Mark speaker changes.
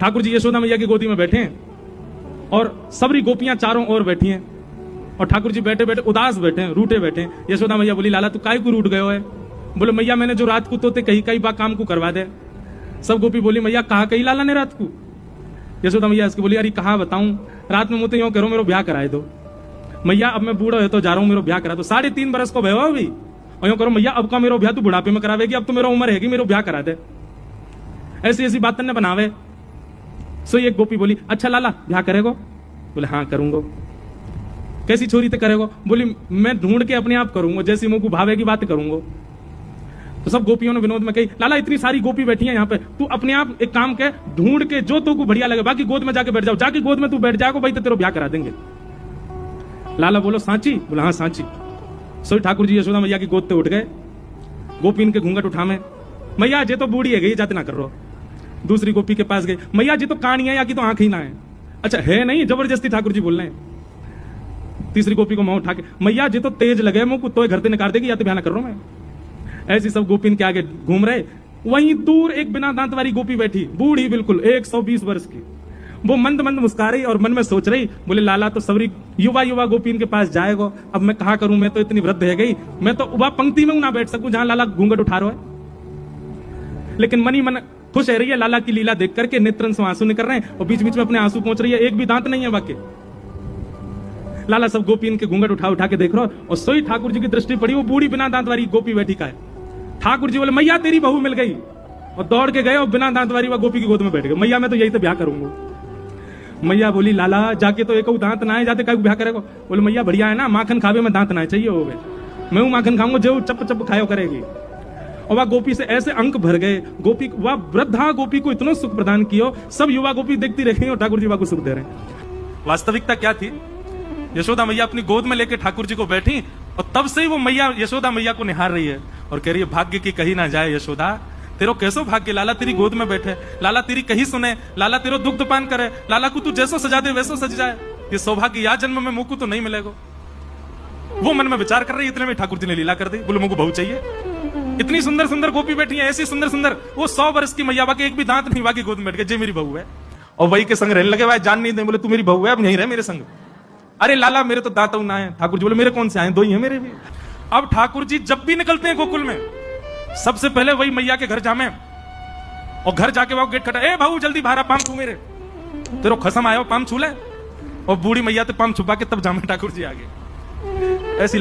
Speaker 1: ठाकुर जी यशोदा मैया की गोदी में बैठे हैं और सबरी गोपियां चारों ओर बैठी हैं और ठाकुर जी बैठे बैठे उदास बैठे हैं, रूठे बैठे हैं। यशोदा मैया बोली, लाला तू काय को रूठ गयो है? बोले, मैया मैंने जो रात को तोते कही कई बा काम को करवा दे। सब गोपी बोली, मैया कहा कही लाला ने रात को? यशोदा मैया इसकी बोली, अरे कहा बताऊं, रात में मुझे यूं करो मेरे ब्याह कराए दो। मैया अब मैं बूढ़ा है तो जा रहा हूं, मेरे ब्याह करा दो। 3.5 बरस को भयो अभी, और यूं करो मैया अब का मेरा ब्याह तू बुढ़ापे में करावेगी, अब तो मेरा उम्र है कि मेरा ब्याह करा दे। ऐसी ऐसी बातें न बनावे। सो एक गोपी बोली, अच्छा लाला ब्याह करेगो? बोले, हाँ करूंगो। कैसी छोरी ते करेगो? बोली, मैं ढूंढ के अपने आप करूंगा, जैसी मुंह को भावेगी बात करूंगा। तो सब गोपियों ने विनोद में कही, लाला इतनी सारी गोपी बैठी है यहाँ पे, तू अपने आप एक काम के ढूंढ के जो तो को बढ़िया लगे, बाकी गोद में जाके बैठ जाओ, जाके गोद में तू बैठ जाओ भाई, तो तेरा ब्याह करा देंगे। लाला बोलो, सांची? बोला, हाँ सांची। सो ठाकुर जी यशोदा मैया की गोद पे उठ गए, गोपी इनके घूंघट उठामे, मैया जे तो बूढ़ी है गई, जाते ना कर रो। दूसरी गोपी के पास गई, मैया जी तो कानी है या की तो आंख ही ना है? अच्छा है नहीं, जबरदस्ती ठाकुर जी बोल रहे हैं। तीसरी गोपी को मुंह उठा के, मैया जी तो तेज लगे मुंह को, तो घर से निकाल देगी, या तो ब्याह ना कर रहा हूं मैं। ऐसी सब गोपी इनके आगे घूम रहे। वहीं दूर एक बिना दांत वाली गोपी बैठी, बूढ़ी बिल्कुल 120 वर्ष की। वो मंद मंद मुस्कुरा रही और मन में सोच रही, बोले लाला तो सबरी युवा युवा गोपी इनके पास जाएगा, अब मैं कहा करूं, मैं तो इतनी वृद्ध है गई, मैं तो वह पंक्ति में ना बैठ सकूं जहां लाला घूंघट उठा रहा है। लेकिन मनी मन खुश है रही है लाला की लीला देख करके, नेत्रन से आंसू निकल रहे हैं और बीच बीच में अपने आंसू पहुंच रही है, एक भी दांत नहीं है बाकी। लाला सब गोपी इनके घूंघट उठा उठा के देख रहा और सोई ठाकुर जी की दृष्टि पड़ी, वो बूढ़ी बिना दांत वाली गोपी बैठी का है। ठाकुर जी बोले, मैया तेरी बहू मिल गई, और दौड़ के गए और बिना दांत वाली वह गोपी की गोद में बैठ गए। मैया मैं तो यही तो ब्याह करूंगा। मैया बोली, लाला जाके तो एक दांत ना है, जाते काय ब्याह करेगा? बोले, मैया बढ़िया है ना, माखन खावे में दांत ना चाहिए हो गए, मैं वो माखन खाऊंगा जो चप चप खायो करेगी। और वह गोपी से ऐसे अंक भर गए, गोपी वह वृद्धा गोपी को इतना सुख प्रदान किया, सब युवा गोपी देखती रही और ठाकुर जी को सुख दे रहे। वास्तविकता क्या थी? यशोदा मैया अपनी गोद में लेके ठाकुर जी को बैठी और तब से ही वो मैया यशोदा मैया को निहार रही है और कह रही है, भाग्य की कही ना जाए यशोदा, तेरो कैसो भाग्य, लाला तेरी गोद में बैठे, लाला तेरी कही सुने, लाला तेरो दुग्ध पान करे, लाला को तू जैसो सजा दे वैसो सज जाए। ये सौभाग्य या जन्म में मुझको तो नहीं मिलेगा। वो मन में विचार कर रही, इतने में ठाकुर जी ने लीला कर दी, बोले मुझको बहू चाहिए। इतनी सुंदर सुंदर गोपी बैठी है, ऐसी सुंदर सुंदर, वो 100 वर्ष की मैया, बाकी एक भी दांत नहीं, बाकी गोद में बैठ गए, जे मेरी बहू है। और वही के संग रहने लगे, भाई जान नहीं दे, बोले तू मेरी बहू है, अब यहीं रहे मेरे संग। अरे लाला मेरे तो दांत ना है। ठाकुर जी बोले, मेरे कौन से आए, 2 ही है मेरे भी। अब ठाकुर जी जब भी निकलते हैं गोकुल में, सबसे पहले वही मैया के घर जामे और घर जाके वहां गेट खटा, ए भाऊ जल्दी बाहर पाम छू मेरे, तेरो खसम आयो पाम छू ले। और बूढ़ी मैया तो पाम छुपा के तब जामे ठाकुर जी आगे। ऐसी